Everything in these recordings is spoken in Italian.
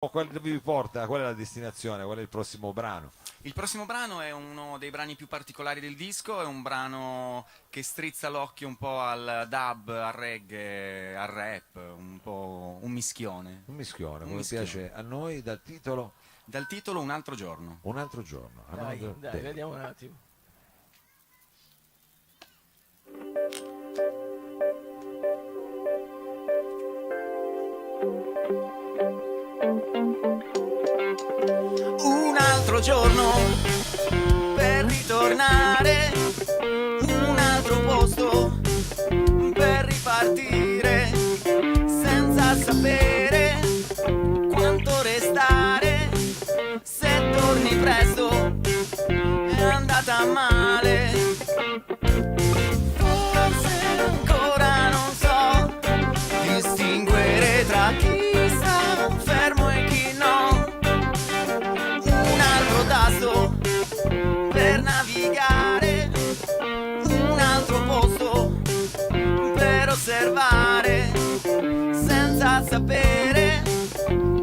Dove vi porta? Qual è la destinazione? Qual è il prossimo brano? Il prossimo brano è uno dei brani più particolari del disco, è un brano che strizza l'occhio un po' al dub, al reggae, al rap, un po' un mischione. Un mischione, Un come mischione. piace a noi, dal titolo Dal titolo Un altro giorno. Un altro giorno. Dai, Another dai, Day. vediamo un attimo. Un altro giorno per ritornare, un altro posto per ripartire, senza sapere quanto restare. Se torni presto è andata male, forse ancora non so distinguere tra chi sta fermo e chi no. Un altro tasto per navigare, un altro posto per osservare, senza sapere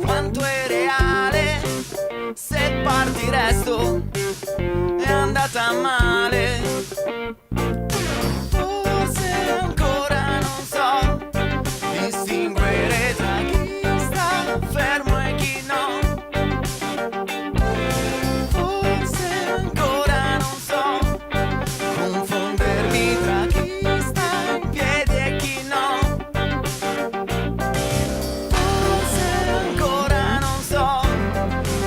quanto è reale. Se parti resto è andata male, forse ancora non so distinguere tra chi sta fermo e chi no. Forse ancora non so confondermi tra chi sta in piedi e chi no. Forse ancora non so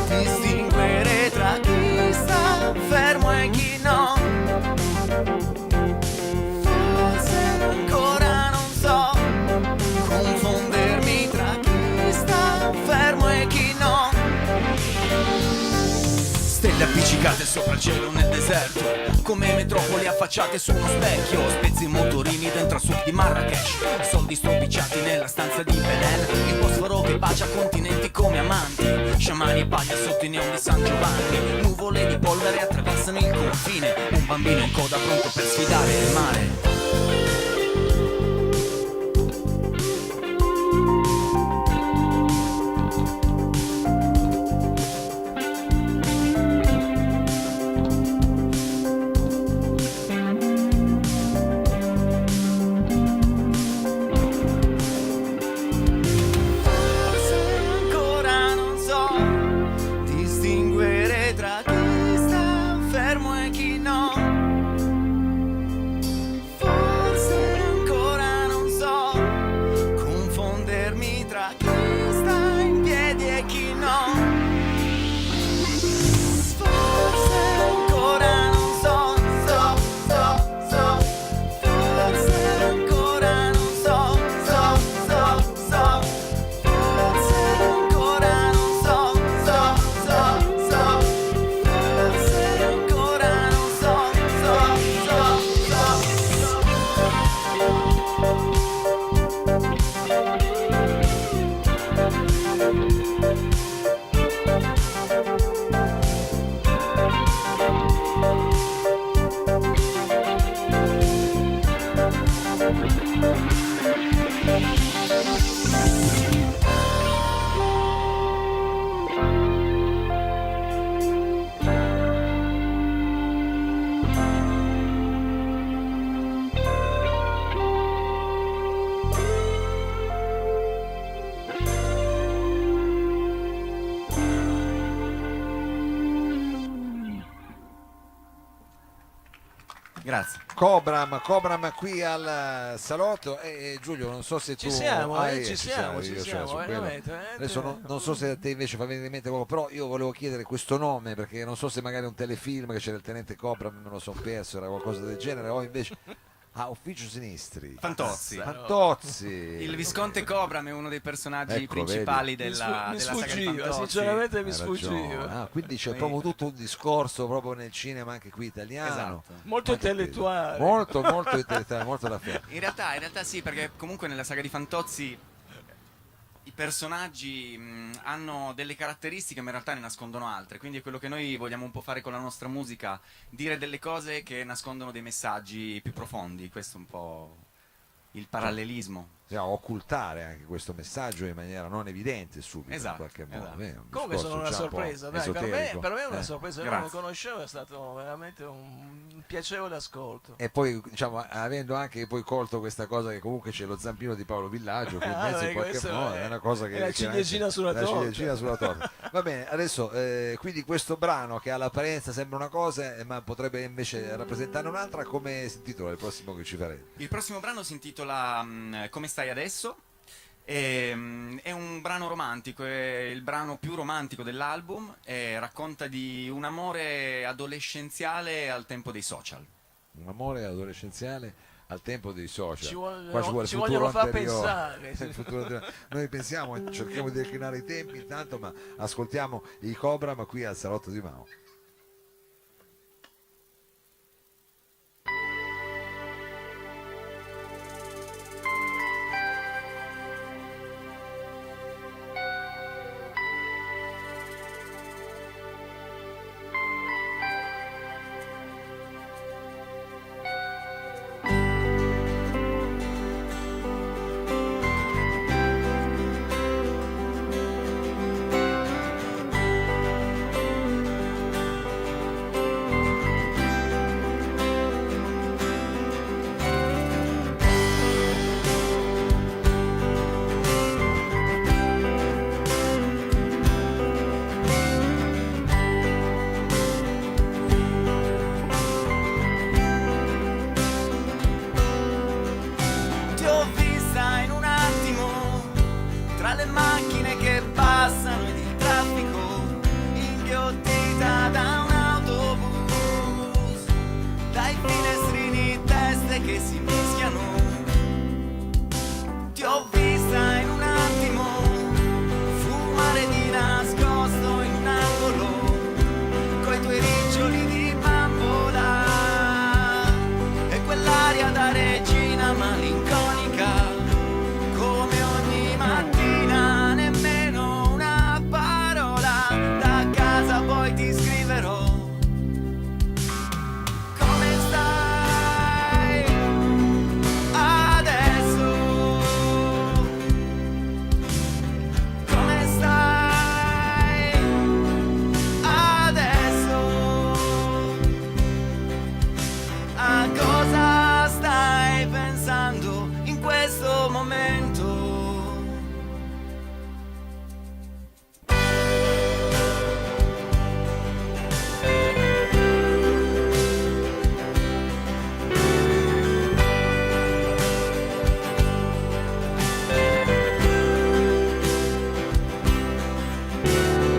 distinguere tra chi sta fermo e chi no. Forse ancora non so confondermi tra chi sta fermo e chi no. Stelle appiccicate sopra il cielo nel deserto, come metropoli affacciate su uno specchio. Spezzi motorini dentro a suc di Marrakesh, soldi stropicciati nella stanza di Belen. Il Bosforo che bacia continenti come amanti, sciamani e paglia sotto i neon di San Giovanni. Nuvole di polvere attraversano il confine, un bambino in coda pronto per sfidare il mare. Forse ancora non so distinguere tra chi sta fermo e chi no. Forse ancora non so confondermi tra chi sta in piedi e chi no. Forse ancora non so, forse ancora non so, forse ancora non so, forse ancora non so. Grazie. Cobram qui al salotto e Giulio, non so se Ci tu siamo, ci siamo, ci io, siamo, su quello. veramente. Adesso non so se a te invece fa venire in mente qualcosa, però io volevo chiedere questo nome perché non so se magari è un telefilm che c'era il tenente Cobram, me lo sono perso, era qualcosa del genere, o invece Ufficio Sinistri. Fantozzi. Fantozzi. Il Visconte Cobram è uno dei personaggi Ecco, principali Mi della saga di sfuggiva, Fantozzi. sinceramente mi Hai ragione. sfuggiva. Quindi c'è Sì. proprio tutto un discorso proprio nel cinema anche qui italiano. Esatto. Molto Anche qui. intellettuale. Molto intellettuale, molto da fare. In realtà sì, perché comunque nella saga di Fantozzi i personaggi hanno delle caratteristiche ma in realtà ne nascondono altre, quindi è quello che noi vogliamo un po' fare con la nostra musica, dire delle cose che nascondono dei messaggi più profondi, questo è un po' il parallelismo. occultare anche questo messaggio in maniera non evidente subito, Esatto, in qualche modo. esatto. Beh, un Comunque discorso sono una già un po' sorpresa, dai, esoterico. per me è una sorpresa, io non lo grazie. conoscevo, è stato veramente un piacevole ascolto. E poi, diciamo, avendo anche poi colto questa cosa che comunque c'è lo zampino di Paolo Villaggio, che in mezzo in qualche questo modo è una cosa che è la ciliegina sulla la torta. ciliegina sulla torta. Va bene, adesso quindi questo brano che all'apparenza sembra una cosa, ma potrebbe invece rappresentare un'altra, come si intitola il prossimo che ci farete? Il prossimo brano si intitola Come stai adesso? È un brano romantico, è il brano più romantico dell'album e racconta di un amore adolescenziale al tempo dei social. Un amore adolescenziale al tempo dei social. Qua ci vogliono far pensare. Il futuro anteriore. Noi pensiamo, cerchiamo di declinare i tempi intanto, ma ascoltiamo i Cobra, ma qui al Salotto di Mao. Ti ho vista in un attimo tra le macchine che passano ed il traffico, inghiottita da un autobus, dai finestrini teste che si mischiano. Ti ho vista in un attimo fumare di nascosto in un angolo coi tuoi riccioli di bambola e quell'aria da regina malinconica, come ogni mattina, nemmeno una parola, da casa poi ti scriverò. Come stai adesso? Come stai adesso? A cosa stai pensando in questo momento?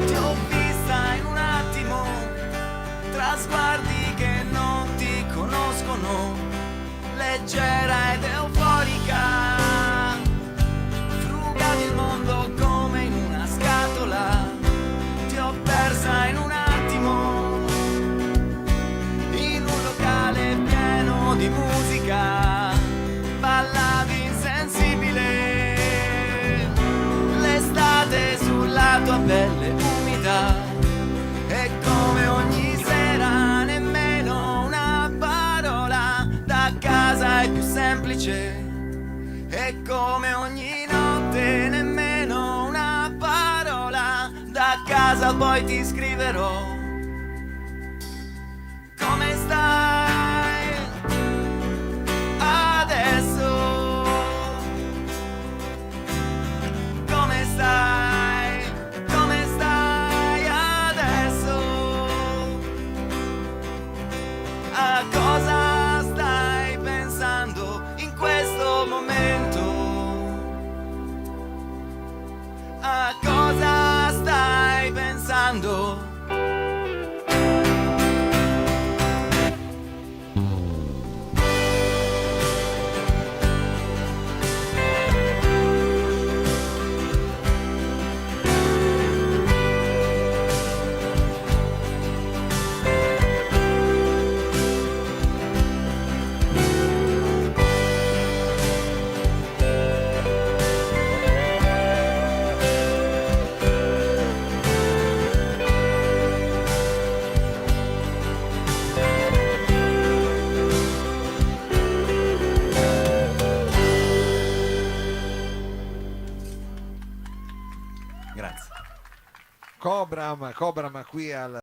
Ti ho vista in un attimo tra sguardi che non ti conoscono, leggera ed euforica, frugavi il mondo come in una scatola. Ti ho persa in un attimo in un locale pieno di musica, ballavi insensibile, l'estate sulla tua pelle umida, e come ogni sera nemmeno una parola, da casa è più semplice, e come ogni notte nemmeno una parola, da casa poi ti scriverò. Come stai adesso? Come stai? Come stai adesso? A cosa stai pensando in questo momento? A cosa stai pensando? Cobram qui al